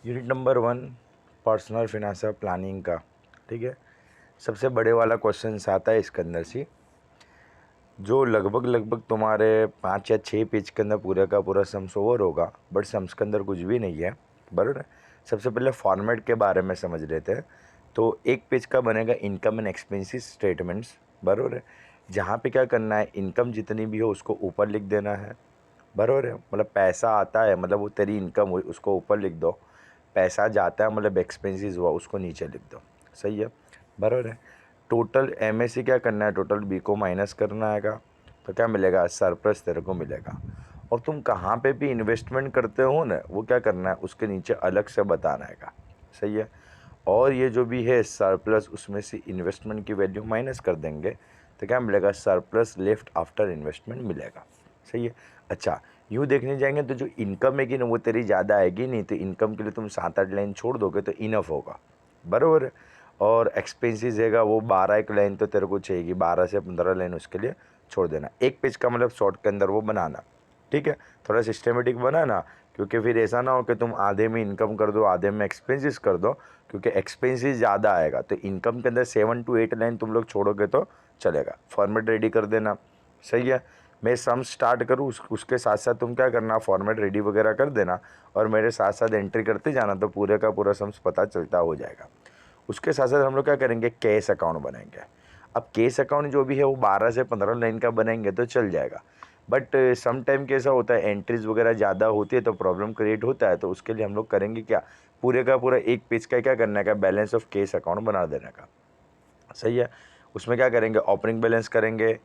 Unit number 1 personal financial planning का। ठीक है, सबसे बड़े वाला क्वेश्चन आता है इसके अंदर से, जो लगभग तुम्हारे 5 या 6 पेज के अंदर पूरे का पूरा सम्स ओवर होगा, बट सम्स के अंदर कुछ भी नहीं है। बराबर है। सबसे पहले फॉर्मेट के बारे में समझ लेते हैं। तो एक पेज का बनेगा इनकम एंड एक्सपेंसेस स्टेटमेंट्स। बराबर है। जहाँ पे क्या करना है, इनकम जितनी भी हो उसको ऊपर लिख देना है। बराबर है। मतलब पैसा आता है, मतलब वो तेरी इनकम हुई उसको ऊपर लिख दो। पैसा जाता है मतलब एक्सपेंसेस हुआ उसको नीचे लिख दो। सही है। बराबर है। टोटल एम ए से क्या करना है, टोटल बी को माइनस करना आएगा, तो क्या मिलेगा, सरप्लस तेरे को मिलेगा। और तुम कहाँ पे भी इन्वेस्टमेंट करते हो ना, वो क्या करना है उसके नीचे अलग से बताना आएगा। सही है। और ये जो भी है सरप्लस, उसमें से इन्वेस्टमेंट की वैल्यू माइनस कर देंगे, तो क्या मिलेगा, सरप्लस लेफ्ट आफ्टर इन्वेस्टमेंट मिलेगा। सही है। अच्छा, यूँ देखने जाएंगे तो जो इनकम है कि ना वो तेरी ज़्यादा आएगी नहीं, तो इनकम के लिए तुम 7-8 लाइन छोड़ दोगे तो इनफ होगा। बराबर है। और एक्सपेंसेस हैगा वो 12 एक लाइन तो तेरे को चाहिएगी, 12 से 15 लाइन उसके लिए छोड़ देना। एक पेज का मतलब शॉर्ट के अंदर वो बनाना। ठीक है। थोड़ा सिस्टमेटिक बनाना, क्योंकि फिर ऐसा ना हो कि तुम आधे में इनकम कर दो आधे में एक्सपेंसेस कर दो, क्योंकि एक्सपेंसेस ज़्यादा आएगा। तो इनकम के अंदर 7 to 8 लाइन तुम लोग छोड़ोगे तो चलेगा। फॉर्मेट रेडी कर देना। सही है। मैं सम स्टार्ट करूँ उसके साथ साथ तुम क्या करना, फॉर्मेट रेडी वगैरह कर देना और मेरे साथ साथ एंट्री करते जाना, तो पूरे का पूरा सम्स पता चलता हो जाएगा। उसके साथ साथ हम लोग क्या करेंगे, कैश अकाउंट बनाएंगे। अब कैश अकाउंट जो भी है वो 12 से 15 लाइन का बनाएंगे तो चल जाएगा। बट सम टाइम कैसा होता है, एंट्रीज वगैरह ज़्यादा होती है तो प्रॉब्लम क्रिएट होता है। तो उसके लिए हम लोग करेंगे क्या, पूरे का पूरा एक पेज का क्या करने का, बैलेंस ऑफ कैश अकाउंट बना देने का। सही है। उसमें क्या करेंगे, ओपनिंग बैलेंस करेंगे,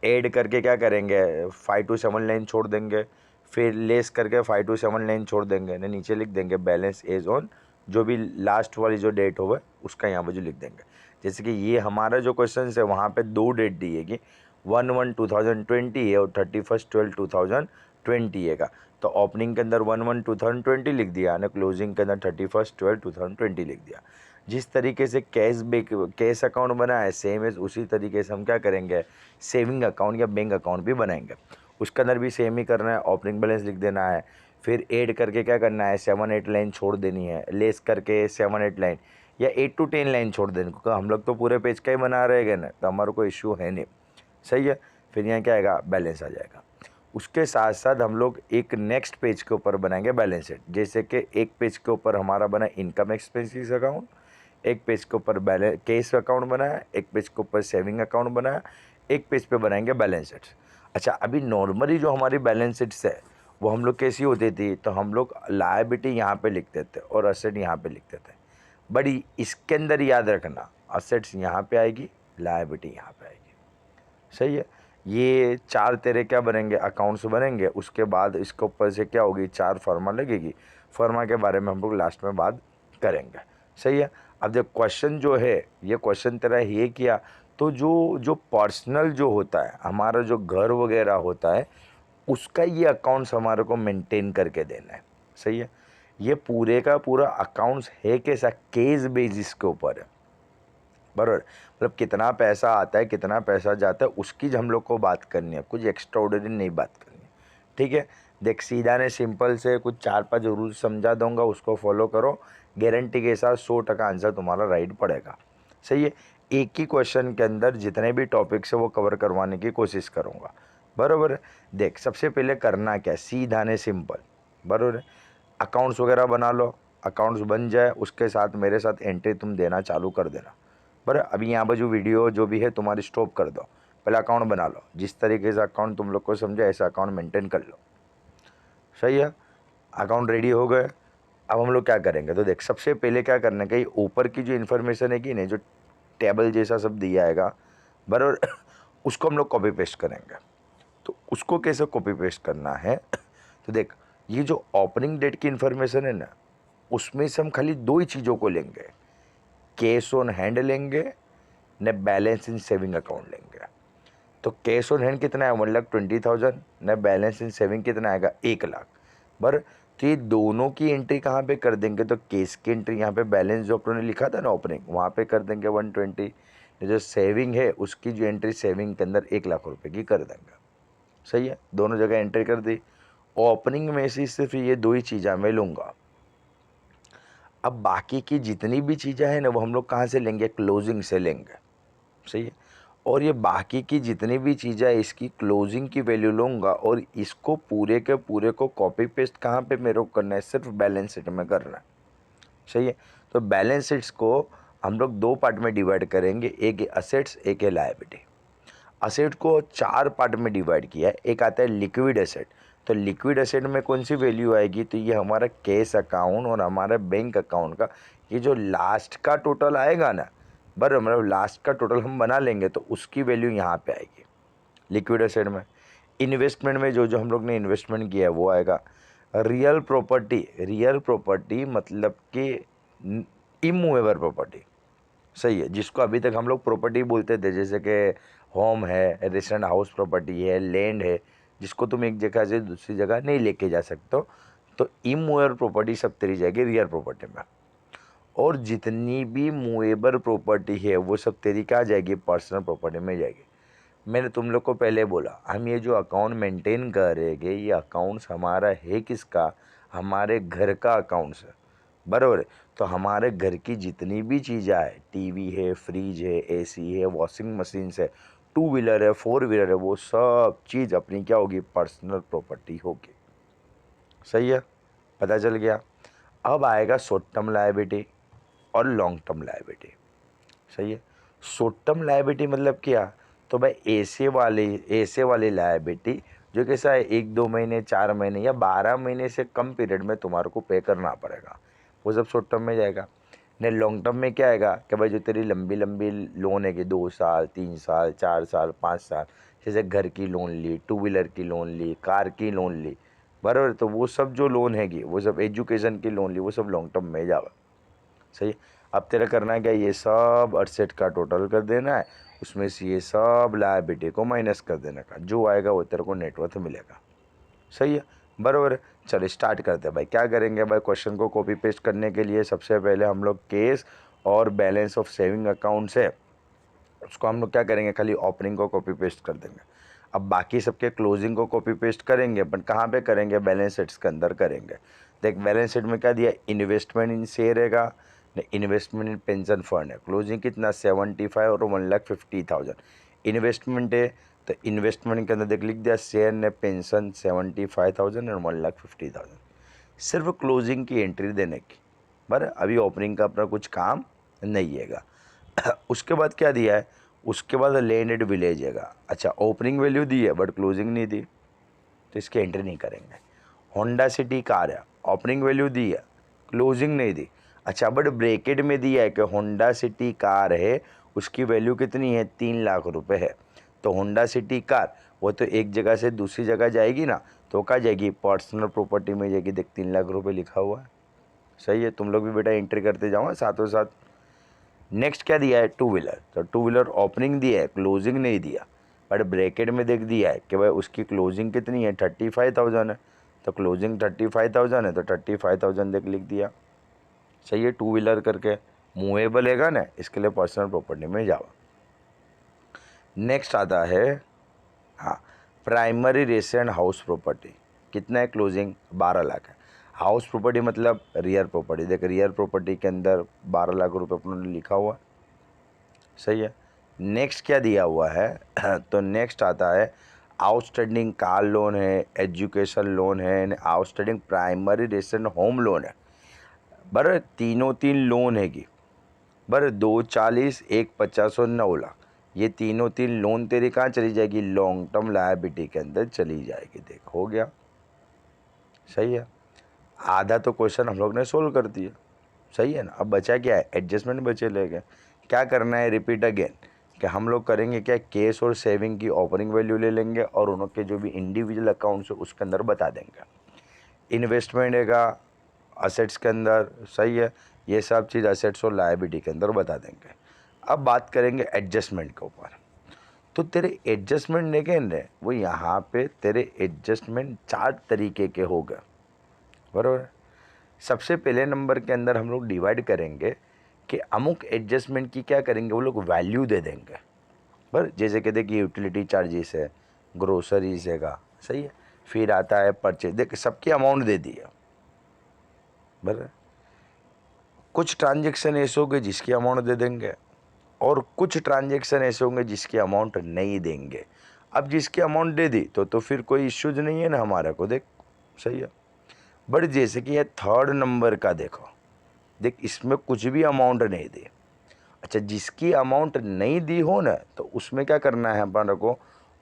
ऐड करके क्या करेंगे 5 to 7 लाइन छोड़ देंगे, फिर लेस करके 5 to 7 लाइन छोड़ देंगे, ने नीचे लिख देंगे बैलेंस एज ऑन, जो भी लास्ट वाली जो डेट होगा उसका यहाँ बाजू लिख देंगे। जैसे कि ये हमारा जो क्वेश्चन है वहाँ पे 2 डेट दी है कि 1/1/2020 है और 31/12/2020 है का। तो ओपनिंग के अंदर 1/1/2020 लिख दिया ना, क्लोजिंग के अंदर 31/12/2020 लिख दिया। जिस तरीके से कैश अकाउंट बना है, सेम एज उसी तरीके से हम क्या करेंगे, सेविंग अकाउंट या बैंक अकाउंट भी बनाएंगे। उसके अंदर भी सेम ही करना है, ओपनिंग बैलेंस लिख देना है, फिर ऐड करके क्या करना है 7-8 लाइन छोड़ देनी है, लेस करके 7-8 लाइन या 8 to 10 लाइन छोड़ देनी, क्योंकि हम लोग तो पूरे पेज का ही बना रहेंगे ना, तो हमारे को इश्यू है नहीं। सही है। फिर यहाँ क्या आएगा, बैलेंस आ जाएगा। उसके साथ साथ हम लोग एक नेक्स्ट पेज के ऊपर बनाएंगे बैलेंस शीट। जैसे कि एक पेज के ऊपर हमारा बना इनकम एक्सपेंसेस अकाउंट, एक पेज के ऊपर बैलेंस कैश अकाउंट बनाया, एक पेज के ऊपर सेविंग अकाउंट बनाया, एक पेज पे बनाएंगे बैलेंस शीट्स। अच्छा, अभी नॉर्मली जो हमारी बैलेंस शीट्स है वो हम लोग कैसी होती थी, तो हम लोग लायबिलिटी यहाँ पे लिखते थे और असेट यहाँ पे लिखते थे। बड़ी इसके अंदर याद रखना, असेट्स यहाँ पे आएगी, लायबिलिटी यहाँ पे आएगी। सही है। ये 4 तेरे क्या बनेंगे, अकाउंट्स बनेंगे। उसके बाद इसके ऊपर से क्या होगी, 4 फर्मा लगेगी। फर्मा के बारे में हम लोग लास्ट में बात करेंगे। सही है। अब जब क्वेश्चन जो है, ये क्वेश्चन तेरा ये किया, तो जो जो पर्सनल जो होता है हमारा, जो घर वगैरह होता है, उसका ये अकाउंट्स हमारे को मेंटेन करके देना है। सही है। ये पूरे का पूरा अकाउंट्स है कैसा, केस बेसिस के ऊपर है। बराबर। मतलब कितना पैसा आता है कितना पैसा जाता है उसकी हम लोग को बात करनी है, कुछ एक्स्ट्रा ऑर्डिनरी नहीं बात करनी है। ठीक है। देख, सीधा ने सिंपल से कुछ 4-5 रूल समझा दूंगा, उसको फॉलो करो, गारंटी के साथ 100% आंसर तुम्हारा राइट पड़ेगा। सही है। एक ही क्वेश्चन के अंदर जितने भी टॉपिक्स है वो कवर करवाने की कोशिश करूँगा। बराबर है। देख, सबसे पहले करना क्या, सीधा ने सिंपल। बराबर है। अकाउंट्स वगैरह बना लो, अकाउंट्स बन जाए उसके साथ मेरे साथ एंट्री तुम देना चालू कर देना। बराबर। अभी यहाँ पर जो वीडियो जो भी है तुम्हारी स्टॉप कर दो, पहले अकाउंट बना लो, जिस तरीके से अकाउंट तुम लोग को समझा ऐसा अकाउंट मेंटेन कर लो। सही है। अकाउंट रेडी हो गए। अब हम लोग क्या करेंगे, तो देख सबसे पहले क्या करना है कि ऊपर की जो इन्फॉर्मेशन है कि नहीं, जो टेबल जैसा सब दिया आएगा, बराबर, उसको हम लोग कॉपी पेस्ट करेंगे। तो उसको कैसे कॉपी पेस्ट करना है, तो देख, ये जो ओपनिंग डेट की इन्फॉर्मेशन है ना, उसमें से हम खाली 2 ही चीज़ों को लेंगे, कैश ऑन हैंड लेंगे ने बैलेंस इन सेविंग अकाउंट लेंगे। तो कैश ऑन हैंड कितना है, 1,20,000, ने बैलेंस इन सेविंग कितना आएगा, 1,00,000। बर, तो ये दोनों की एंट्री कहाँ पे कर देंगे, तो कैश की एंट्री यहाँ पे बैलेंस जो अपने लिखा था ना ओपनिंग, वहाँ पे कर देंगे 120। जो सेविंग है उसकी जो एंट्री सेविंग के अंदर 1,00,000 रुपये की कर देंगे। सही है। दोनों जगह एंट्री कर दी। ओपनिंग में से सिर्फ ये 2 ही चीज़ें मैं लूँगा, अब बाकी की जितनी भी चीज़ें हैं ना वो हम लोग कहाँ से लेंगे, क्लोजिंग से लेंगे, सही है। और ये बाकी की जितनी भी चीज़ें है इसकी क्लोजिंग की वैल्यू लूँगा और इसको पूरे के पूरे को कॉपी पेस्ट कहाँ पे मेरे को करना है, सिर्फ बैलेंस शीट में करना है, सही है। तो बैलेंस शीट्स को हम लोग दो पार्ट में डिवाइड करेंगे, एक है असेट्स, एक है लायबिलिटी। असेट को चार पार्ट में डिवाइड किया है। एक आता है लिक्विड एसेट। तो लिक्विड एसेट में कौन सी वैल्यू आएगी, तो ये हमारा कैश अकाउंट और हमारा बैंक अकाउंट का ये जो लास्ट का टोटल आएगा ना, बराबर, मतलब लास्ट का टोटल हम बना लेंगे तो उसकी वैल्यू यहाँ पे आएगी लिक्विड एसेट में। इन्वेस्टमेंट में जो जो हम लोग ने इन्वेस्टमेंट किया है वो आएगा। रियल प्रॉपर्टी मतलब कि इमूवेबल प्रॉपर्टी, सही है, जिसको अभी तक हम लोग प्रॉपर्टी बोलते थे, जैसे कि होम है, रेजिडेंट हाउस प्रॉपर्टी है, लैंड है, जिसको तुम एक जगह से दूसरी जगह नहीं लेके जा सकते हो। तो इमूवेबल प्रॉपर्टी सब तेरी जाएगी रियल प्रॉपर्टी में। और जितनी भी मूवेबल प्रॉपर्टी है वो सब तेरी क्या जाएगी, पर्सनल प्रॉपर्टी में जाएगी। मैंने तुम लोग को पहले बोला, हम ये जो अकाउंट मेंटेन करेंगे ये अकाउंट्स हमारा है किसका, हमारे घर का अकाउंट्स है, बराबर है। तो हमारे घर की जितनी भी चीज़ें है, टीवी है, फ्रिज है, एसी है, वॉशिंग मशीन है, टू व्हीलर है, फोर व्हीलर है, वो सब चीज़ अपनी क्या होगी, पर्सनल प्रॉपर्टी होगी, सही है, पता चल गया। अब आएगा शॉर्ट टर्म लायबिलिटी और लॉन्ग टर्म लायबिलिटी, सही है। शॉर्ट टर्म लायबिलिटी मतलब क्या, तो भाई ऐसे वाली लायबिलिटी जो कैसा है, 1-2 महीने, 4 महीने या 12 महीने से कम पीरियड में तुम्हारे को पे करना पड़ेगा, वो सब शॉर्ट टर्म में जाएगा। नहीं, लॉन्ग टर्म में क्या आएगा कि भाई जो तेरी लंबी लंबी लोन है कि 2 साल, 3 साल, 4 साल, 5 साल, जैसे घर की लोन ली, टू व्हीलर की लोन ली, कार की लोन ली, बराबर, तो वो सब जो लोन हैगी, वो सब एजुकेशन की लोन ली, वो सब लॉन्ग टर्म में जाएगा, सही है। अब तेरा करना है क्या, ये सब असेट का टोटल कर देना है, उसमें से ये सब लायबिलिटी को माइनस कर देने का, जो आएगा वो तेरे को नेटवर्थ मिलेगा, सही है, बराबर है। चलो स्टार्ट करते हैं भाई। क्या करेंगे भाई, क्वेश्चन को कॉपी पेस्ट करने के लिए सबसे पहले हम लोग केस और बैलेंस ऑफ सेविंग अकाउंट से उसको हम लोग क्या करेंगे, खाली ओपनिंग को कॉपी पेस्ट कर देंगे। अब बाकी सबके क्लोजिंग को कॉपी पेस्ट करेंगे, बट कहाँ पे करेंगे, बैलेंस शीट्स के अंदर करेंगे। देख बैलेंस शीट में क्या दिया, इन्वेस्टमेंट इन शेयर रहेगा, इन्वेस्टमेंट इन पेंशन फंड है, क्लोजिंग कितना 75 और 1,50,000 इन्वेस्टमेंट है। तो इन्वेस्टमेंट के अंदर देख लिख दिया शेयर ने पेंशन 75,000 और 1,50,000, सिर्फ क्लोजिंग की एंट्री देने की, बराबर। अभी ओपनिंग का अपना कुछ काम नहीं है। उसके बाद क्या दिया है, उसके बाद लैंड एंड विलेज है। अच्छा, ओपनिंग वैल्यू दी है बट क्लोजिंग नहीं दी, तो इसकी एंट्री नहीं करेंगे। होंडा सिटी कार है, ओपनिंग वैल्यू दी है, क्लोजिंग नहीं दी। अच्छा, बट ब्रैकेट में दिया है कि होंडा सिटी कार है, उसकी वैल्यू कितनी है, 3 लाख रुपए है। तो होंडा सिटी कार वो तो एक जगह से दूसरी जगह जाएगी ना, तो क्या जाएगी, पर्सनल प्रॉपर्टी में जाएगी। देख 3 लाख रुपए लिखा हुआ है, सही है। तुम लोग भी बेटा एंट्री करते जाओ साथों साथ। नेक्स्ट क्या दिया है, टू व्हीलर। तो टू व्हीलर ओपनिंग दिया है, क्लोजिंग नहीं दिया, बट ब्रैकेट में देख दिया है कि भाई उसकी क्लोजिंग कितनी है, 35,000 है, तो क्लोजिंग 35,000 है, तो 35,000 देख लिख दिया, सही है। टू व्हीलर करके मूवेबल हैगा ना, इसके लिए पर्सनल प्रॉपर्टी में जाओ। नेक्स्ट आता है, हाँ, प्राइमरी रेसिडेंट हाउस प्रॉपर्टी। कितना है, क्लोजिंग 12 लाख है। हाउस प्रॉपर्टी मतलब रियल प्रॉपर्टी। देख रियल प्रॉपर्टी के अंदर 12 लाख रुपए अपने लिखा हुआ, सही है। नेक्स्ट क्या दिया हुआ है तो नेक्स्ट आता है आउटस्टैंडिंग कार लोन है, एजुकेशन लोन है, outstanding primary resident home loan है, बराबर। तीनों तीन लोन हैगी, बराबर। 240, 150 और 9 लाख, ये तीनों तीन लोन तेरी कहाँ चली जाएगी, लॉन्ग टर्म लायबिलिटी के अंदर चली जाएगी। देख हो गया, सही है। आधा तो क्वेश्चन हम लोग ने सोल्व कर दिया, सही है ना। अब बचा क्या है, एडजस्टमेंट बचे ले गए। क्या करना है, रिपीट अगेन, कि हम लोग करेंगे क्या, केस और सेविंग की ओपनिंग वैल्यू ले लेंगे और उनके जो भी इंडिविजुअल अकाउंट्स है उसके अंदर बता देंगे। इन्वेस्टमेंट हैगा असेट्स के अंदर, सही है, ये सब चीज़ असेट्स और लायबिलिटी के अंदर बता देंगे। अब बात करेंगे एडजस्टमेंट के ऊपर। तो तेरे एडजस्टमेंट देखें ना, वो यहाँ पे तेरे एडजस्टमेंट 4 तरीके के हो गए, बराबर। सबसे पहले नंबर के अंदर हम लोग डिवाइड करेंगे कि अमुक एडजस्टमेंट की क्या करेंगे, वो लोग वैल्यू दे देंगे, पर जैसे कहते कि यूटिलिटी चार्जेस है, ग्रोसरीज हैगा, सही है। फिर आता है परचेज, देख सबकी अमाउंट दे दी है, बराबर। कुछ ट्रांजेक्शन ऐसे होंगे जिसकी अमाउंट दे देंगे और कुछ ट्रांजेक्शन ऐसे होंगे जिसकी अमाउंट नहीं देंगे। अब जिसकी अमाउंट दे दी तो फिर कोई इश्यूज नहीं है ना हमारा को, देख सही है। बट जैसे कि ये थर्ड नंबर का देखो, देख इसमें कुछ भी अमाउंट नहीं दी। अच्छा, जिसकी अमाउंट नहीं दी हो ना तो उसमें क्या करना है अपन को,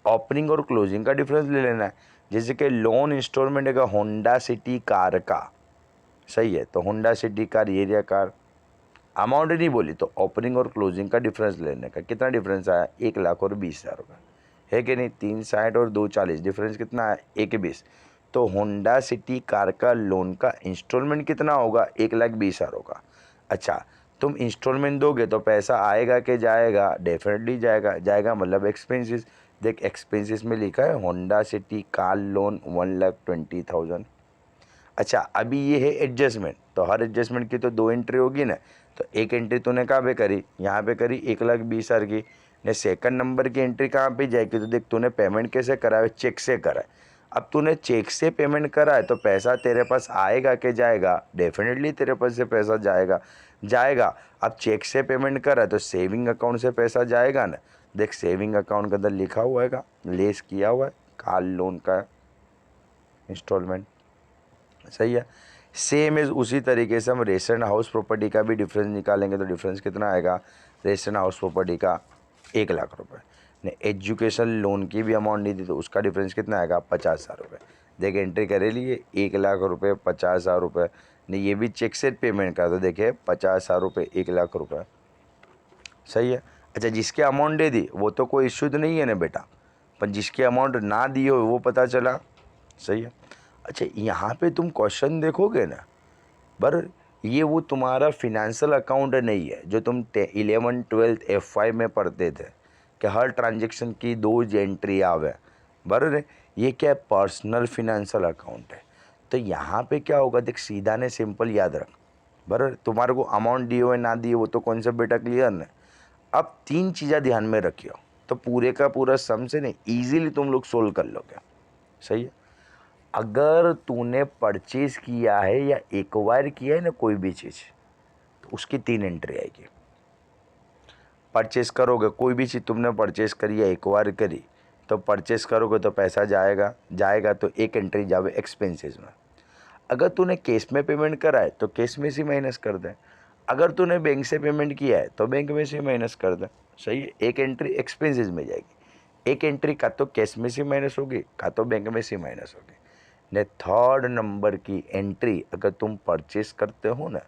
ओपनिंग और क्लोजिंग का डिफरेंस ले लेना है। जैसे कि लोन इंस्टॉलमेंट है होंडा सिटी कार का, सही है, तो Honda City car area car, amount नहीं बोली तो ओपनिंग और क्लोजिंग का डिफरेंस लेने का। कितना डिफरेंस आया, 1,00,000 और 20,000 रुपये, है कि नहीं। 360 और 240, डिफरेंस कितना है, 1,20,000। तो होंडा सिटी कार का लोन का इंस्टॉलमेंट कितना होगा, 1,20,000 होगा। अच्छा, तुम इंस्टॉलमेंट दोगे तो पैसा आएगा कि जाएगा, डेफिनेटली जाएगा। जाएगा मतलब एक्सपेंसिस, देख एक्सपेंसिस में लिखा है होंडा सिटी कार लोन 1,20,000। अच्छा, अभी ये है एडजस्टमेंट, तो हर एडजस्टमेंट की तो 2 एंट्री होगी ना। तो एक एंट्री तूने कहाँ पे करी, यहाँ पे करी 1,20,000 की ने। सेकंड नंबर की एंट्री कहाँ पे जाएगी, तो देख तूने पेमेंट कैसे करा है, चेक से करा है। अब तूने चेक से पेमेंट करा है तो पैसा तेरे पास आएगा कि जाएगा, डेफिनेटली तेरे पास से पैसा जाएगा। जाएगा, अब चेक से पेमेंट करा है तो सेविंग अकाउंट से पैसा जाएगा ना। देख सेविंग अकाउंट के अंदर लिखा हुआ है, लेस किया हुआ है कार लोन का इंस्टॉलमेंट, सही है। सेम इज उसी तरीके से हम रेसिडेंट हाउस प्रॉपर्टी का भी डिफरेंस निकालेंगे तो डिफरेंस कितना आएगा, रेसिडेंट हाउस प्रॉपर्टी का 1,00,000 रुपये ने। एजुकेशन लोन की भी अमाउंट नहीं दी तो उसका डिफरेंस कितना आएगा, 50,000 रुपये। देख एंट्री करे लिए 1,00,000 रुपये, 50,000 रुपये ने। ये भी चेक से पेमेंट का, तो देखिए 50,000 रुपये, 1,00,000 रुपये, सही है। अच्छा, जिसके अमाउंट दे दी वो तो कोई इश्यू नहीं है ना बेटा, पर जिसकी अमाउंट ना दी हो वो पता चला, सही है। अच्छा, यहाँ पे तुम क्वेश्चन देखोगे ना, पर ये वो तुम्हारा फिनेंशियल अकाउंट नहीं है जो तुम 11th 12th F5 में पढ़ते थे कि हर ट्रांजेक्शन की 2 एंट्री आवे, बराबर। ये क्या है, पर्सनल फिनेंशियल अकाउंट है। तो यहाँ पे क्या होगा, देख सीधा ने सिंपल याद रख, बराबर। तुम्हारे को अमाउंट दिए हुए ना दिए वो तो कॉन्सेप्ट बेटा क्लियर ना। अब 3 चीज़ें ध्यान में रखियो तो पूरे का पूरा सम से नहीं ईजिली तुम लोग सोल्व कर लोगे, सही है। अगर तूने परचेज किया है या एक्वायर किया है ना कोई भी चीज़, तो उसकी 3 एंट्री आएगी। परचेज करोगे, कोई भी चीज़ तुमने परचेज करी या एक्वायर करी, तो परचेज करोगे तो पैसा जाएगा, जाएगा तो एक एंट्री जावे एक्सपेंसेस में। अगर तूने कैश में पेमेंट करा है तो कैश में से माइनस कर दे। अगर तूने बैंक से पेमेंट किया है तो बैंक में से माइनस कर दे, सही है। एक एंट्री एक्सपेंसेस में जाएगी, एक एंट्री का तो कैश में से माइनस होगी का तो बैंक में से माइनस होगी ने। थर्ड नंबर की एंट्री अगर तुम परचेस करते हो ना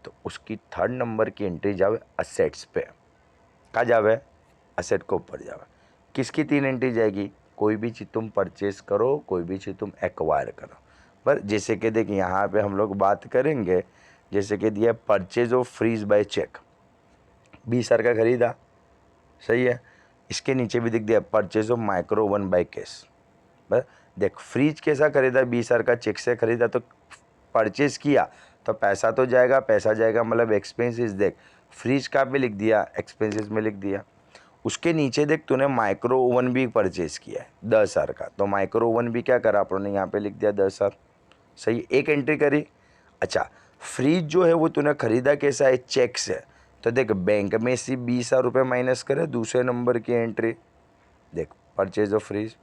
तो उसकी थर्ड नंबर की एंट्री जावे असेट्स पे, कहाँ जावे, असेट को ऊपर जावे। किसकी 3 एंट्री जाएगी, कोई भी चीज़ तुम परचेस करो, कोई भी चीज़ तुम एक्वायर करो। पर जैसे कि देख यहाँ पे हम लोग बात करेंगे, जैसे कि दिया purchase of fridge by cheque, 20,000 का खरीदा, सही है। इसके नीचे भी दिख दिया purchase of micro oven by cash. बस देख फ्रिज कैसा खरीदा, 20,000 का चेक से खरीदा तो परचेज किया तो पैसा तो जाएगा, पैसा जाएगा मतलब एक्सपेंसेस। देख फ्रिज का भी लिख दिया, एक्सपेंसेस में लिख दिया। उसके नीचे देख तूने माइक्रो ओवन भी परचेज किया है 10,000 का, तो माइक्रो ओवन भी क्या करा अपन ने यहाँ पे लिख दिया 10,000, सही, एक एंट्री करी। अच्छा, फ्रिज जो है वो तूने खरीदा कैसा है, चेक से, तो देख बैंक में से 20,000 रुपये माइनस करे, दूसरे नंबर की एंट्री, देख परचेज ऑफ फ्रिज,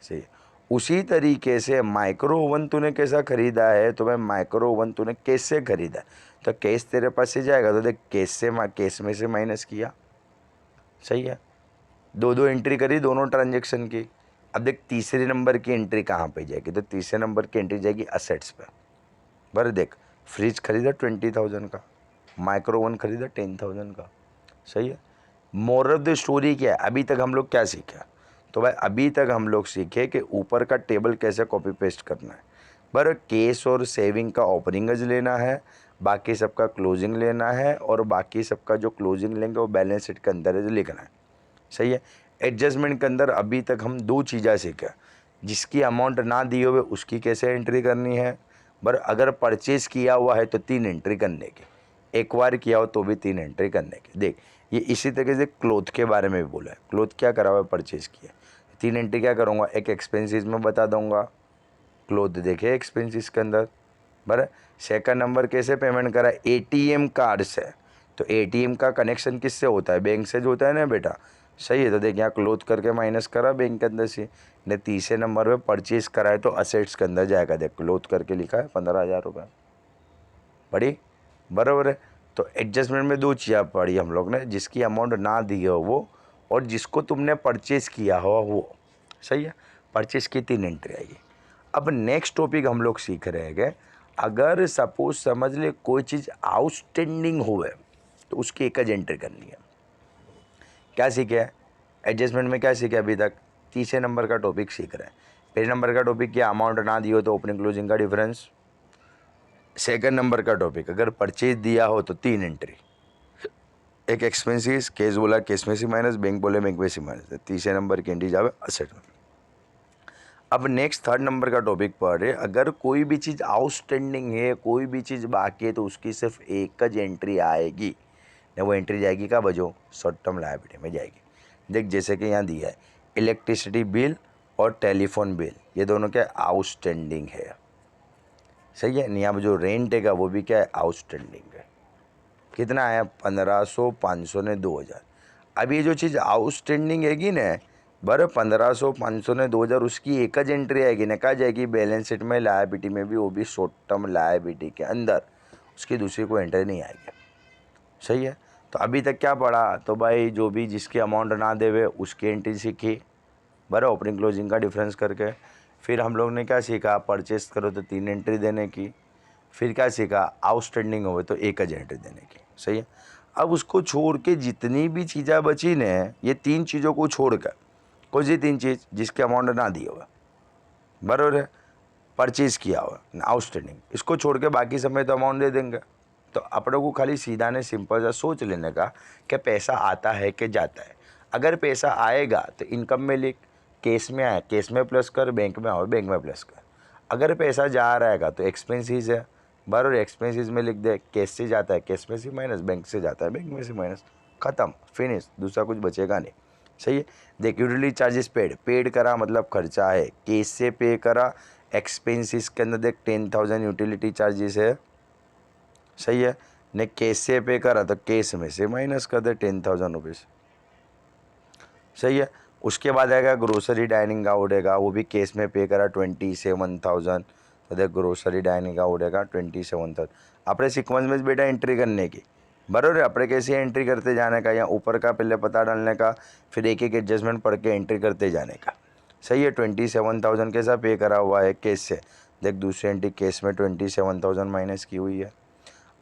सही। उसी तरीके से माइक्रो ओवन तूने कैसा खरीदा है, तो भाई माइक्रो ओवन तूने कैश से खरीदा, तो कैश तेरे पास से जाएगा, तो देख कैश में से माइनस किया, सही है। 2 एंट्री करी दोनों ट्रांजेक्शन की। अब देख तीसरे नंबर की एंट्री कहाँ पे जाएगी, तो तीसरे नंबर की एंट्री जाएगी असेट्स पे। बराबर, देख फ्रिज खरीदा 20,000 का, माइक्रो ओवन खरीदा 10,000 का, सही है। मोरल ऑफ द स्टोरी क्या है, अभी तक हम लोग क्या सीखा, तो भाई अभी तक हम लोग सीखे कि ऊपर का टेबल कैसे कॉपी पेस्ट करना है। पर केस और सेविंग का ओपनिंगज लेना है, बाकी सबका क्लोजिंग लेना है, और बाकी सबका जो क्लोजिंग लेंगे वो बैलेंस शीट के अंदर लिखना है, सही है। एडजस्टमेंट के अंदर अभी तक हम 2 चीज़ें सीखे, जिसकी अमाउंट ना दी हुए उसकी कैसे एंट्री करनी है, पर अगर परचेज किया हुआ है तो 3 एंट्री करने की, एक्वायर किया हो तो भी 3 एंट्री करने की। देख ये इसी तरीके से क्लोथ के बारे में भी बोला है, क्लोथ क्या करा हुआ है, परचेज किया, 3 एंट्री क्या करूँगा, एक एक्सपेंसिस में बता दूंगा, क्लोथ देखे एक्सपेंसिस के अंदर, बराबर। सेकंड नंबर कैसे पेमेंट करा, एटीएम कार्ड से। तो एटीएम का कनेक्शन किससे होता है, बैंक से जो होता है ना बेटा, सही है। तो देख यहाँ क्लोज करके माइनस करा बैंक के अंदर से। ने तीसरे नंबर पे परचेज करा है तो असेट्स के अंदर जाएगा, देख क्लोज करके लिखा है 15,000 रुपये, पढ़ी बराबर है। तो एडजस्टमेंट में दो चीज़ें पढ़ी हम लोग ने, जिसकी अमाउंट ना दी हो वो, और जिसको तुमने परचेज किया हो वो, सही है। परचेज की 3 एंट्री आएगी। अब नेक्स्ट टॉपिक हम लोग सीख रहे हैं कि अगर सपोज समझ ले कोई चीज़ आउटस्टैंडिंग होवे तो उसकी एक ज एंट्री करनी है। क्या सीखे एडजस्टमेंट में, क्या सीखे अभी तक, तीसरे नंबर का टॉपिक सीख रहे हैं। पहले नंबर का टॉपिक क्या, अमाउंट ना दियो तो ओपनिंग क्लोजिंग का डिफरेंस। सेकंड नंबर का टॉपिक अगर परचेज दिया हो तो 3 एंट्री, एक एक्सपेंसिस, केस बोला केस में से माइनस, बैंक बोले बैंक में से माइनस। तीसरे नंबर की एंट्री जावे असेट में। अब नेक्स्ट थर्ड नंबर का टॉपिक पढ़ रहे, अगर कोई भी चीज़ आउटस्टैंडिंग है, कोई भी चीज़ बाकी है तो उसकी सिर्फ एक ज एंट्री आएगी। न वो एंट्री जाएगी का बजो, शॉर्ट टर्म लायबिलिटी में जाएगी। देख जैसे कि यहाँ दिया है इलेक्ट्रिसिटी बिल और टेलीफोन बिल, ये दोनों क्या आउटस्टैंडिंग है, सही है। यहाँ जो रेंट है वो भी क्या है आउटस्टैंडिंग है। कितना आया 1500, 500 ने 2000। अब ये जो चीज़ आउटस्टैंडिंग हैगी ना, बराबर 1500, 500 ने 2000, उसकी एक ज एंट्री आएगी ना, कहा जाएगी बैलेंस शीट में, लायबिलिटी में भी, वो भी शॉर्ट टर्म लायबिलिटी के अंदर, उसकी दूसरी कोई एंट्री नहीं आएगी, सही है। तो अभी तक क्या पढ़ा, तो भाई जो भी जिसकी अमाउंट ना देवे उसकी एंट्री सीखी, बराबर, ओपनिंग क्लोजिंग का डिफरेंस करके। फिर हम लोग ने क्या सीखा, परचेस करो तो 3 एंट्री देने की। फिर क्या सीखा, आउटस्टैंडिंग हो तो एक ज एंट्री देने की, सही है। अब उसको छोड़ के जितनी भी चीज़ें बची ने, ये 3 चीज़ों को छोड़ कर, कोई सी 3 चीज़ जिसके अमाउंट ना दी होगा, बराबर है, परचेज किया हुआ आउटस्टैंडिंग, इसको छोड़ के बाकी समय तो अमाउंट दे देंगे। तो अपने को खाली सीधा ने सिंपल सा सोच लेने का कि पैसा आता है कि जाता है। अगर पैसा आएगा तो इनकम में लिख, केस में आए केस में प्लस कर, बैंक में आओ बैंक में प्लस कर। अगर पैसा जा रहेगा तो एक्सपेंसिस है, बराबर, एक्सपेंसिस में लिख दे, केस से जाता है केस में से माइनस, बैंक से जाता है बैंक में से माइनस, ख़त्म, फिनिश, दूसरा कुछ बचेगा नहीं, सही है। देख यूटिलिटी चार्जेस पेड करा मतलब खर्चा है, केस से पे करा, एक्सपेंसिस के अंदर देख 10,000 यूटिलिटी चार्जेस है, सही है। ने केस से पे करा तो केस में से माइनस कर दे 10,000 रुपीज़, सही है। उसके बाद आएगा ग्रोसरी डाइनिंग आउट है, वो भी केस में पे करा 27,000, तो देख ग्रोसरी डाइनिंग आउट है 27,000। अपने सीक्वेंस में बेटा एंट्री करने की, बराबर, अपने कैसे एंट्री करते जाने का, या ऊपर का पहले पता डालने का, फिर एक एक एडजस्टमेंट पढ़ के एंट्री करते जाने का, सही है। 27,000 कैसा पे करा हुआ है केस से, देख दूसरी एंट्री केस में 27,000 माइनस की हुई है।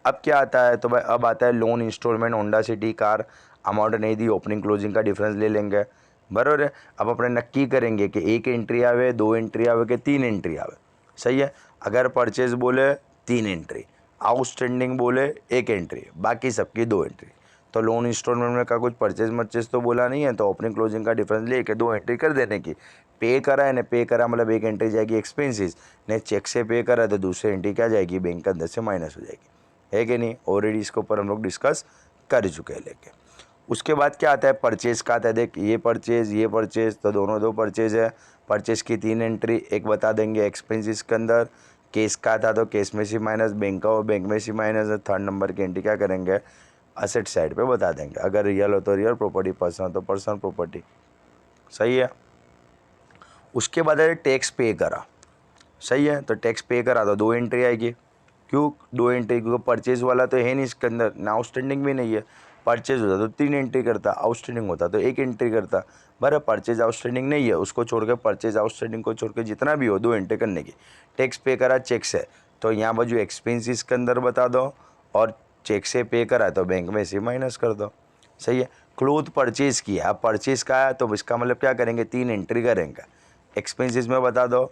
अब क्या आता है, तो भाई अब आता है loan instalment Honda City car, amount नहीं दी, ओपनिंग क्लोजिंग का डिफरेंस ले लेंगे, बराबर है। अब अपने नक्की करेंगे कि एक एंट्री आवे, 2 एंट्री आवे कि 3 एंट्री आवे, सही है। अगर परचेज बोले 3 एंट्री, आउटस्टैंडिंग बोले 1 एंट्री, बाकी सबकी 2 एंट्री। तो लोन इंस्टॉलमेंट में का कुछ परचेज मर्चेज तो बोला नहीं है, तो ओपनिंग क्लोजिंग का डिफरेंस लेके 2 एंट्री कर देने की। पे करा है ना, पे करा मतलब 1 एंट्री जाएगी एक्सपेंसिस, ने चेक से पे करा तो दूसरी एंट्री क्या जाएगी, बैंक के अंदर से माइनस हो जाएगी, है कि नहीं। ऑलरेडी इसके ऊपर हम लोग डिस्कस कर चुके हैं लेके। उसके बाद क्या आता है, परचेज का आता है, देख ये परचेज तो दोनों 2 परचेज है। परचेज की 3 एंट्री, एक बता देंगे एक्सपेंसिस के अंदर, केस का था तो केस में से माइनस, बैंक का हो बैंक में से माइनस। थर्ड नंबर की एंट्री क्या करेंगे, असेट साइड पे बता देंगे, अगर रियल हो तो रियल प्रॉपर्टी, पर्सनल तो पर्सनल प्रॉपर्टी, सही है। उसके बाद है टैक्स पे करा, सही है। तो टैक्स पे करा तो 2 एंट्री आएगी, क्यों 2 एंट्री, क्योंकि परचेज वाला तो है नहीं इसके अंदर, ना आउटस्टैंडिंग भी नहीं है। परचेज होता तो 3 एंट्री करता, आउटस्टैंडिंग होता तो 1 एंट्री करता, बराबर। परचेज आउटस्टैंडिंग नहीं है, उसको छोड़ के, परचेज आउटस्टैंडिंग को छोड़ के जितना भी हो 2 एंट्री करने की। टैक्स पे करा चेक से, तो यहाँ बाजू एक्सपेंसिस के अंदर बता दो, और चेक से पे करा तो बैंक में से माइनस कर दो, सही है। क्लोथ परचेज किया, अब परचेज का है तो इसका मतलब क्या करेंगे, 3 एंट्री करेंगे। एक्सपेंसिस में बता दो,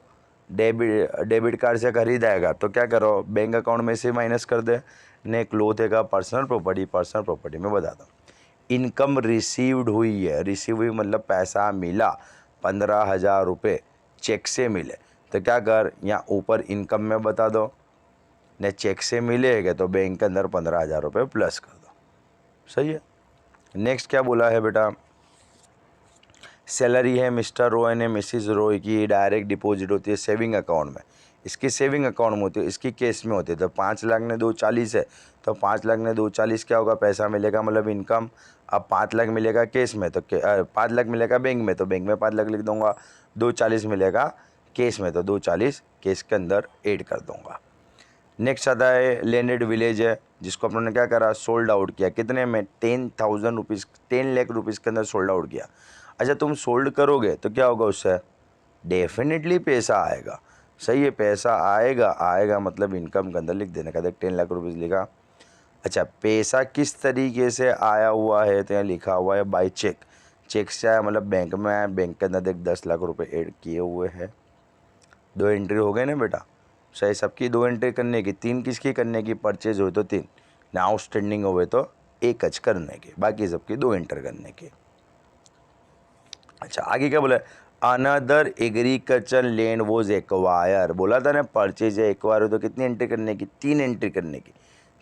डेबिट कार्ड से खरीदाएगा तो क्या करो, बैंक अकाउंट में से माइनस कर दे। ने क्लोथ है का पर्सनल प्रॉपर्टी में बता दो। इनकम रिसीव्ड हुई है, रिसीव हुई मतलब पैसा मिला 15,000 रुपये चेक से मिले, तो क्या कर, यहाँ ऊपर इनकम में बता दो। ने चेक से मिलेगा तो बैंक के अंदर 15,000 रुपये प्लस कर दो, सही है। नेक्स्ट क्या बोला है बेटा, सैलरी है मिस्टर रॉय ने मिसिज रॉय की, डायरेक्ट डिपॉजिट होती है सेविंग अकाउंट में, इसकी सेविंग अकाउंट में होती है, इसकी केस में होती है। तो 5 लाख ने 240 है, तो 5 लाख ने 240 क्या होगा, पैसा मिलेगा मतलब इनकम। अब 5 लाख मिलेगा केस में, तो 5 लाख मिलेगा बैंक में, तो बैंक में 5 लाख लिख दूंगा। 240 मिलेगा केस में, तो 240 केस के अंदर ऐड कर दूंगा। नेक्स्ट आता है लैंडेड विलेज है, जिसको अपने क्या करा, सोल्ड आउट किया। कितने में, 10,000 रुपीज़, 10 लाख रुपीज़ के अंदर सोल्ड आउट किया। अच्छा, तुम सोल्ड करोगे तो क्या होगा उससे, डेफिनेटली पैसा आएगा। सही है, पैसा आएगा, आएगा मतलब इनकम के अंदर लिख देने का। देख 10 लाख रुपीज़ लिखा। अच्छा, पैसा किस तरीके से आया हुआ है, तो यहाँ लिखा हुआ है बाय चेक। चेक से आया मतलब बैंक में आया, बैंक के अंदर देख 10 लाख रुपए ऐड किए हुए हैं। 2 एंट्री हो गए ना बेटा। सही, सबकी 2 एंट्री करने की, 3 किसकी करने की, परचेज हुए तो 3 ना, आउटस्टैंडिंग हुए तो 1 करने की, बाकी सबकी 2 एंटर करने की। अच्छा, आगे क्या बोला, another agriculture land was acquire. बोला था ना परचेज है, एक्वायर हो तो कितनी एंट्री करने की, 3 एंट्री करने की।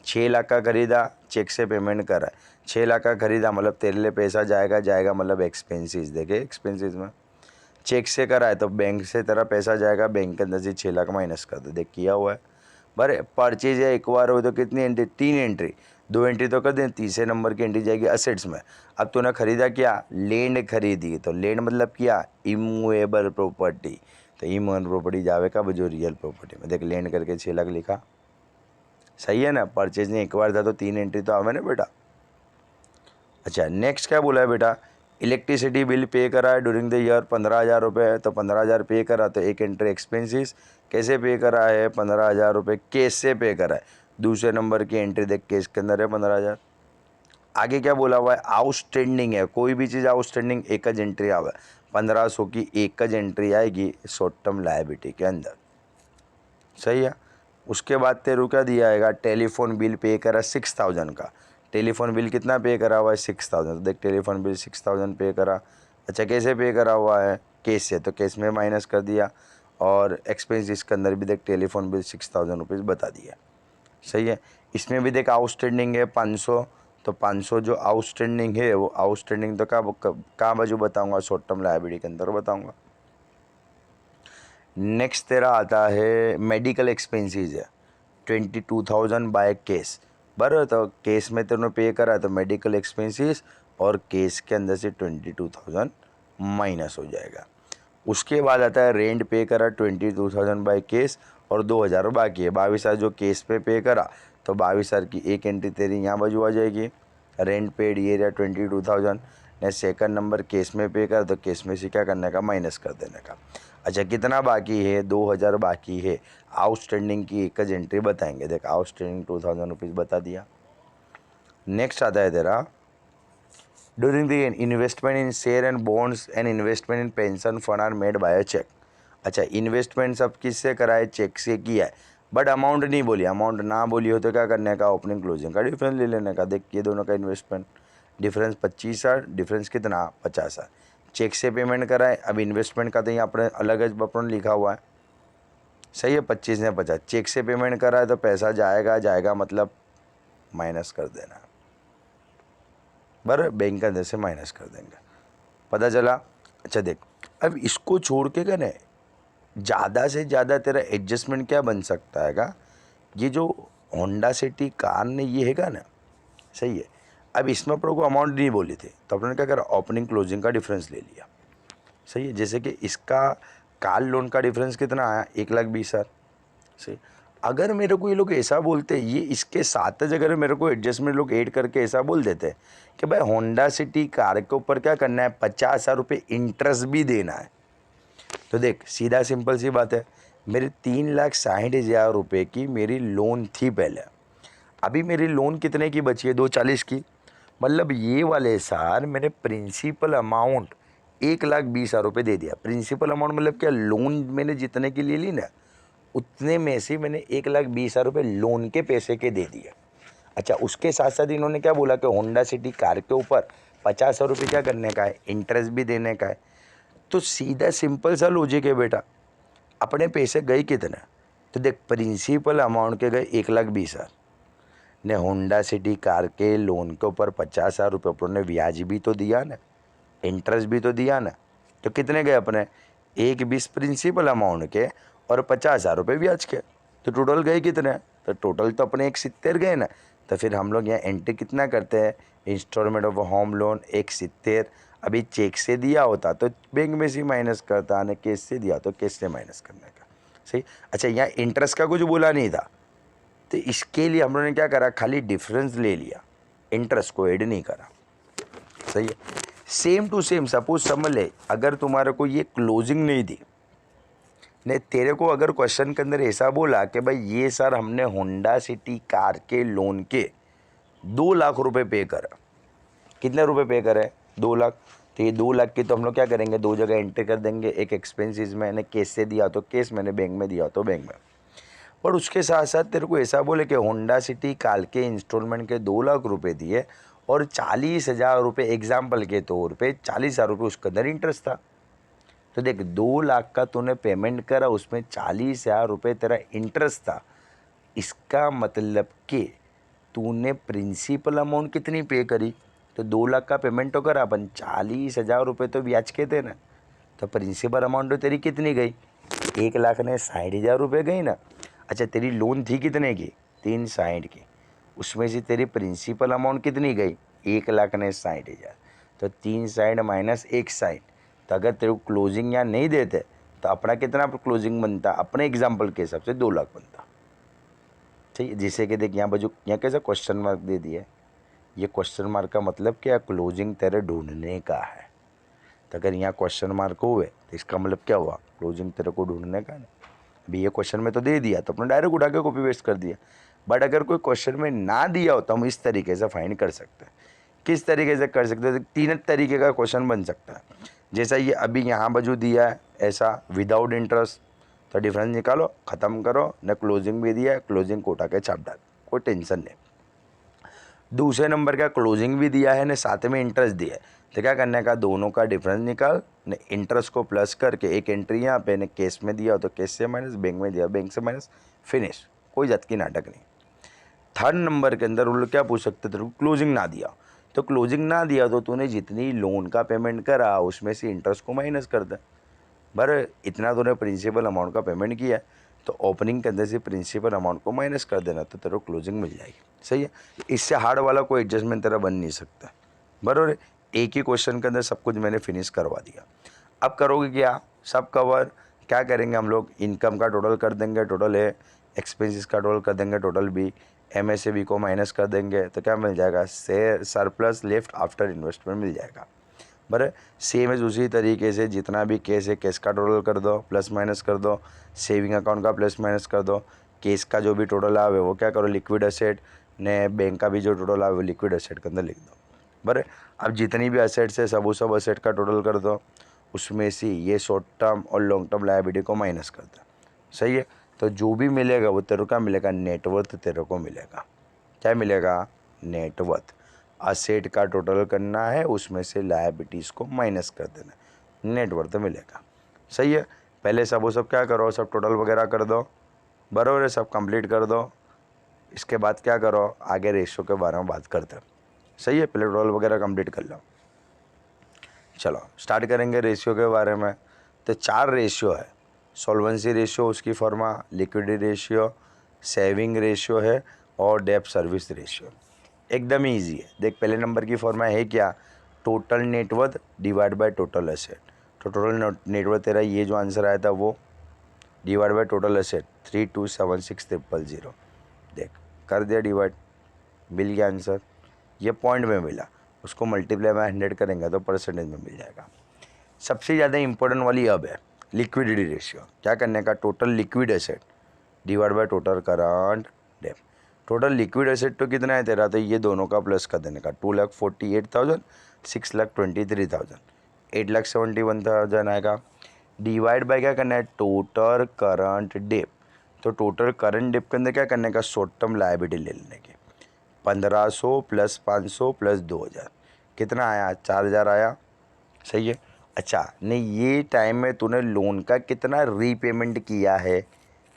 6 लाख का खरीदा, चेक से पेमेंट करा। 6 लाख का खरीदा मतलब तेरे लिए पैसा जाएगा, जाएगा मतलब एक्सपेंसेस। देखे एक्सपेंसेस में चेक से करा है तो बैंक से तेरा पैसा जाएगा, बैंक के अंदर से 6 लाख माइनस कर दो। देख किया हुआ है। बरे परचेज है एक्वायर हो तो कितनी एंट्री, 3 एंट्री। 2 एंट्री तो कर दें, तीसरे नंबर की एंट्री जाएगी असेट्स में। अब तूने खरीदा क्या, लैंड खरीदी, तो लैंड मतलब क्या, इमूवेबल प्रॉपर्टी। तो इमूवेबल प्रॉपर्टी जावे का जो रियल प्रॉपर्टी में। देख लैंड करके 6 लाख लिखा। सही है ना, परचेज ने एक्वायर था तो 3 एंट्री तो आवे ना बेटा। अच्छा, नेक्स्ट क्या बोला है बेटा, इलेक्ट्रिसिटी बिल पे करा है ड्यूरिंग द ईयर 15,000 रुपये है, तो 15,000 पे करा, तो 1 एंट्री एक्सपेंसिस। कैसे पे करा है, 15,000 रुपये कैश से पे करा है। दूसरे नंबर की एंट्री देख केस के अंदर है 15,000। आगे क्या बोला हुआ है, आउटस्टैंडिंग है, कोई भी चीज़ आउटस्टैंडिंग एक ज एंट्री आवे, 1500 की एक ज एंट्री आएगी शॉर्ट टर्म लायबिलिटी के अंदर। सही है। उसके बाद तेरू क्या दिया आएगा, टेलीफोन बिल पे करा 6,000 का। टेलीफोन बिल कितना पे करा हुआ है, 6,000। तो देख टेलीफोन बिल 6,000 पे करा। अच्छा, कैसे पे करा हुआ है, केस से, तो केस में माइनस कर दिया। और एक्सपेंस इसके अंदर भी देख टेलीफोन बिल 6,000 रुपीज़ बता दिया। सही है। इसमें भी देख आउटस्टैंडिंग है 500, तो 500 जो आउटस्टैंडिंग है वो आउटस्टैंडिंग तो कहाँ बाजू बताऊँगा, शॉर्ट टर्म लायबिलिटी के अंदर बताऊँगा। नेक्स्ट तेरा आता है मेडिकल एक्सपेंसेस है 22,000 बाय केस। बराबर, तो केस में तेरे पे करा तो मेडिकल एक्सपेंसेस और केस के अंदर से 22,000 माइनस हो जाएगा। उसके बाद आता है रेंट पे करा 22,000 बाय केस और 2,000 बाकी है। 22,000 जो केस पे करा, तो 22,000 की एक एंट्री तेरी यहाँ बाजू आ जाएगी। रेंट पेड ये रहा 22,000 ने। सेकंड नंबर केस में पे कर, तो केस में से क्या करने का, माइनस कर देने का। अच्छा, कितना बाकी है, 2,000 बाकी है। आउटस्टैंडिंग की एक एंट्री बताएंगे। देख आउटस्टैंडिंग 2,000 रुपीज़ बता दिया। नेक्स्ट आता है तेरा during the investment in share and bonds and investment in pension fund are made by a cheque. अच्छा, इन्वेस्टमेंट सब किससे करा है, चेक से किया है। बट अमाउंट नहीं बोली, अमाउंट ना बोली हो तो क्या करने का, ओपनिंग क्लोजिंग का डिफरेंस ले लेने का। देख ये दोनों का इन्वेस्टमेंट डिफरेंस 25,000, डिफरेंस कितना 50,000। चेक से पेमेंट करा है। अब इन्वेस्टमेंट का तो यहाँ अपने अलग अपन लिखा हुआ है। सही है, 25 ने 50। चेक से पेमेंट करा है तो पैसा जाएगा, जाएगा मतलब माइनस कर देना। बराबर, बैंक के अंदर से माइनस कर देंगे। पता चला। अच्छा देख, अब इसको छोड़ के क्या ना, ज़्यादा से ज़्यादा तेरा एडजस्टमेंट क्या बन सकता है का, ये जो होंडा सिटी कार ने ये है का ना। सही है। अब इसमें अपन को अमाउंट नहीं बोली थी, तो अपने क्या करा, ओपनिंग क्लोजिंग का डिफरेंस ले लिया। सही है। जैसे कि इसका कार लोन का डिफरेंस कितना आया, 1,20,000। सही। अगर मेरे को ये लोग ऐसा बोलते, ये इसके साथ अगर मेरे को एडजस्टमेंट लोग ऐड करके ऐसा बोल देते कि भाई होंडा सिटी कार के ऊपर क्या करना है, 50,000 रुपये इंटरेस्ट भी देना है, तो देख सीधा सिंपल सी बात है, मेरी 3,60,000 रुपये की मेरी लोन थी पहले। अभी मेरी लोन कितने की बची है, 240 की। मतलब ये वाले साल मैंने प्रिंसिपल अमाउंट 1,20,000 रुपये दे दिया। प्रिंसिपल अमाउंट मतलब क्या, लोन मैंने जितने की ले ली ना, उतने में से मैंने 1,20,000 रुपये लोन के पैसे के दे दिए। अच्छा, उसके साथ साथ इन्होंने क्या बोला कि होंडा सिटी कार के ऊपर 50,000 रुपये क्या करने का है, इंटरेस्ट भी देने का है। तो सीधा सिंपल सा लॉजिक है बेटा, अपने पैसे गए कितने, तो देख प्रिंसिपल अमाउंट के गए 1,20,000 ने। होंडा सिटी कार के लोन के ऊपर 50,000 रुपये अपन ने ब्याज भी तो दिया ना, इंटरेस्ट भी तो दिया ना। तो कितने गए अपने, 1,20 प्रिंसिपल अमाउंट के और 50,000 रुपये ब्याज के, तो टोटल गए कितने? तो टोटल तो अपने 170 गए ना। तो फिर हम लोग यहाँ एंट्री कितना करते हैं, इंस्टॉलमेंट ऑफ होम लोन 170। अभी चेक से दिया होता तो बैंक में से माइनस करता, ने कैश से दिया तो कैश से माइनस करने का। सही। अच्छा, यहाँ इंटरेस्ट का कुछ बोला नहीं था, तो इसके लिए हम लोगों ने क्या करा, खाली डिफरेंस ले लिया, इंटरेस्ट को ऐड नहीं करा। सही है। सेम टू सेम सपोज समझ ले, अगर तुम्हारे को ये क्लोजिंग नहीं दी, ने तेरे को अगर क्वेश्चन के अंदर ऐसा बोला कि भाई ये सर हमने होंडा सिटी कार के लोन के 2 लाख रुपए पे करा, कितने रुपए पे करे? 2 लाख। तो ये 2 लाख की तो हम लोग क्या करेंगे, दो जगह एंट्री कर देंगे, एक एक्सपेंसेस में, मैंने कैश से दिया तो कैश, मैंने बैंक में दिया तो बैंक में। और उसके साथ साथ तेरे को ऐसा बोले कि होंडा सिटी कार के इंस्टॉलमेंट के 2 लाख रुपए दिए और 40,000 रुपये एग्जाम्पल के तौर पे 40,000 रुपये उसके अंदर इंटरेस्ट था। तो देख, 2 लाख का तूने पेमेंट करा, उसमें 40,000 रुपये तेरा इंटरेस्ट था। इसका मतलब कि तूने प्रिंसिपल अमाउंट कितनी पे करी? तो 2 लाख का पेमेंट तो करा, अपन 40,000 रुपये तो ब्याज के थे ना। तो प्रिंसिपल अमाउंट तो तेरी कितनी गई? 1,60,000 रुपये गई ना। अच्छा, तेरी लोन थी कितने की? 360 की। उसमें से तेरी प्रिंसिपल अमाउंट कितनी गई? 1,60,000। तो 360 माइनस 160। तो अगर तेरे को क्लोजिंग यहाँ नहीं देते तो अपना कितना क्लोजिंग बनता? अपने एग्जाम्पल के हिसाब से 2 लाख बनता। ठीक है। जिससे कि देख यहाँ बाजू यहाँ कैसा क्वेश्चन मार्क दे दिया, ये क्वेश्चन मार्क का मतलब क्या? क्लोजिंग तेरे ढूंढने का है। तो अगर यहाँ क्वेश्चन मार्क हुए तो इसका मतलब क्या हुआ? क्लोजिंग तेरे को ढूंढने का है। अभी ये क्वेश्चन में तो दे दिया तो अपने डायरेक्ट उठा के कॉपी पेस्ट कर दिया। बट अगर कोई क्वेश्चन में ना दिया हो तो हम इस तरीके से फाइंड कर सकते हैं। किस तरीके से कर सकते हैं? 3 तरीके का क्वेश्चन बन सकता है। जैसा ये अभी यहाँ बाजू दिया है ऐसा विदाउट इंटरेस्ट, तो डिफरेंस निकालो, ख़त्म करो, न क्लोजिंग भी दिया है, क्लोजिंग को उठा के छाप डाल, कोई टेंशन नहीं। दूसरे नंबर का क्लोजिंग भी दिया है ने साथ में इंटरेस्ट दिया है, तो क्या करने का, दोनों का डिफरेंस निकाल, ने इंटरेस्ट को प्लस करके एक एंट्री यहाँ पे ने कैश में दिया तो कैश से माइनस, बैंक में दिया बैंक से माइनस, फिनिश। कोई जात की नाटक नहीं। थर्ड नंबर के अंदर वो लोग क्या पूछ सकते थे, क्लोजिंग ना दिया, तो क्लोजिंग ना दिया तो तूने जितनी लोन का पेमेंट करा उसमें से इंटरेस्ट को माइनस कर दे। बर इतना तूने प्रिंसिपल अमाउंट का पेमेंट किया तो ओपनिंग के अंदर से प्रिंसिपल अमाउंट को माइनस कर देना, तो तेरे को क्लोजिंग मिल जाएगी। सही है। इससे हार्ड वाला कोई एडजस्टमेंट तेरा बन नहीं सकता। बराबर। एक ही क्वेश्चन के अंदर सब कुछ मैंने फिनिश करवा दिया। अब करोगे क्या, सब कवर क्या करेंगे हम लोग, इनकम का टोटल कर देंगे, टोटल है, एक्सपेंसेस का टोटल कर देंगे, टोटल बी, एम ए से बी को माइनस कर देंगे, तो क्या मिल जाएगा, सरप्लस लेफ्ट आफ्टर इन्वेस्टमेंट मिल जाएगा। बराबर। सेम है उसी तरीके से जितना भी केस है केस का टोटल कर दो, प्लस माइनस कर दो, सेविंग अकाउंट का प्लस माइनस कर दो, केस का जो भी टोटल आवे वो क्या करो, लिक्विड एसेट, ने बैंक का भी जो टोटल आवे वो लिक्विड एसेट के अंदर लिख दो। बराबर। अब जितनी भी असेट्स है सब असेट का टोटल कर दो, उसमें से ये शॉर्ट टर्म और लॉन्ग टर्म लायबिलिटी को माइनस कर दो। सही है। तो जो भी मिलेगा वो तेरे को क्या मिलेगा, नेटवर्थ तेरे को मिलेगा। क्या मिलेगा, नेटवर्थ। असेट का टोटल करना है, उसमें से लायबिलिटीज़ को माइनस कर देना, नेटवर्थ मिलेगा। सही है। पहले सब वो सब क्या करो, सब टोटल वगैरह कर दो, बराबर है, सब कंप्लीट कर दो। इसके बाद क्या करो, आगे रेशियो के बारे में बात करते हैं। सही है। पहले टोटल वगैरह कंप्लीट कर लो। चलो स्टार्ट करेंगे रेशियो के बारे में। तो 4 रेशियो है, सॉल्वेंसी रेशियो उसकी फॉर्मा, लिक्विडिटी रेशियो, सेविंग रेशियो है और डेब्ट सर्विस रेशियो। एकदम ही ईजी है। देख पहले नंबर की फॉर्मा है क्या, total net worth divide by total asset. तो टोटल नेटवर्थ तेरा ये जो आंसर आया था वो डिवाइड बाय टोटल एसेट 3276,000। देख कर दिया डिवाइड, मिल गया आंसर। ये पॉइंट में मिला, उसको मल्टीप्लाई बाय 100 करेंगे तो परसेंटेज में मिल जाएगा। सबसे ज़्यादा इंपॉर्टेंट वाली अब है लिक्विडिटी रेशियो। क्या करने का, total liquid asset divide by total current डेब्ट। टोटल लिक्विड एसेट तो कितना है तेरा, तो ये दोनों का प्लस कर देने का, 2,48,000, 6,23,000, 8,71,000 आएगा। डिवाइड बाय क्या करना है, टोटल करंट डेब्ट। तो टोटल करंट डेब्ट के अंदर क्या करने का, शॉर्ट टर्म लायबिलिटी ले लेने की, 1,500 प्लस 500 प्लस 2,000, कितना आया, 4,000 आया। सही है। अच्छा नहीं, ये टाइम में तूने लोन का कितना रीपेमेंट किया है।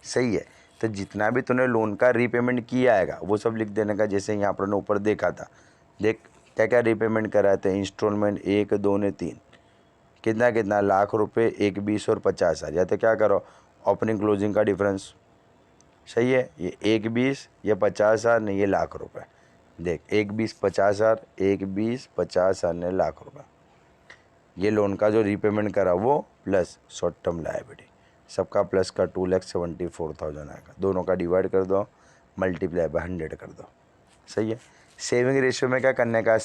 सही है। तो जितना भी तूने लोन का रीपेमेंट किया आएगा वो सब लिख देने का। जैसे यहाँ पर ऊपर देखा था, देख क्या क्या रीपेमेंट कराए थे, इंस्टॉलमेंट 1, 2 ने 3, कितना कितना, लाख रुपए, 1, 20 और 50,000। या तो क्या करो, ओपनिंग क्लोजिंग का डिफरेंस, सही है। ये 1,20 ये 50,000 नहीं ये लाख रुपए। देख 1,20 50,000, 1,20 50,000 ने लाख रुपए। ये लोन का जो रीपेमेंट करा वो प्लस शॉर्ट टर्म लायबिलिटी, सबका प्लस का 2,74,000 आएगा। दोनों का डिवाइड कर दो, मल्टीप्लाई बाय 100 कर दो, सही है। सेविंग रेशियो में क्या करने का,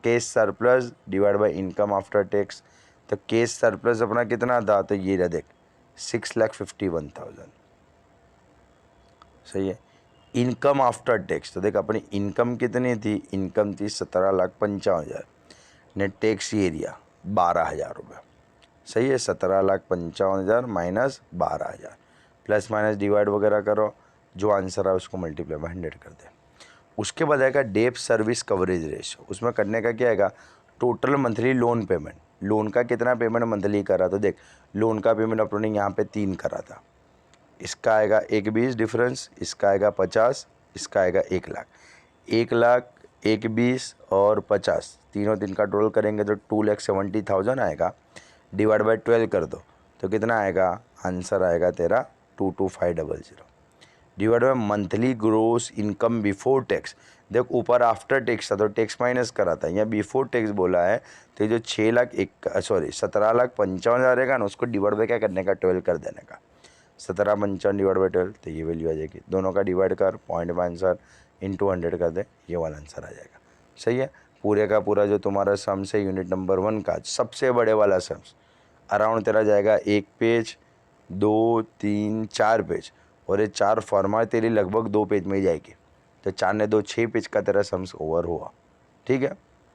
case surplus divide by income after tax. तो केस सरप्लस अपना कितना था, तो ये रहा देख 6,51,000, सही है। इनकम आफ्टर टैक्स, तो देख अपनी इनकम कितनी थी, इनकम थी 17,55,000, नेट टैक्स एरिया 12,000 रुपये, सही है। 17,55,000 माइनस 12,000 प्लस माइनस डिवाइड वगैरह करो, जो आंसर है उसको मल्टीप्लाई बाय 100 कर दे। उसके बाद आएगा डेट सर्विस कवरेज रेशियो। उसमें करने का क्या आएगा, total monthly loan payment, loan का कितना पेमेंट मंथली करा, तो देख लोन का पेमेंट अपने यहाँ पे 3 करा था, इसका आएगा 1,20 डिफरेंस, इसका आएगा 50, इसका आएगा 1,00,000। 1,00,000 1,20 और 50 तीनों दिन का टोटल करेंगे तो 2,70,000 आएगा। डिवाइड बाय 12 कर दो तो कितना आएगा, आंसर आएगा तेरा 22500। Divide by monthly gross income before tax, देख ऊपर आफ्टर टैक्स था तो टैक्स माइनस करा था, यहाँ बिफोर टैक्स बोला है, तो जो 17,55,000 रहेगा ना, उसको डिवाइड बाय क्या करने का, 12 कर देने का। 17,55 डिवाइड बाई 12 तो ये वैल्यू आ जाएगी। दोनों का डिवाइड कर, पॉइंट में आंसर इंटू 100 कर दे, ये वाला आंसर आ जाएगा, सही है। पूरे का पूरा जो तुम्हारा सम्स है यूनिट नंबर 1 का सबसे बड़े वाला सम्स अराउंड तेरा जाएगा 1 पेज, 2 3 4 पेज, और ये 4 फॉर्मा तेरी लगभग 2 पेज में ही जाएगी। तो 4 ने 2 6 पेज का तेरा सम्स ओवर हुआ, ठीक है।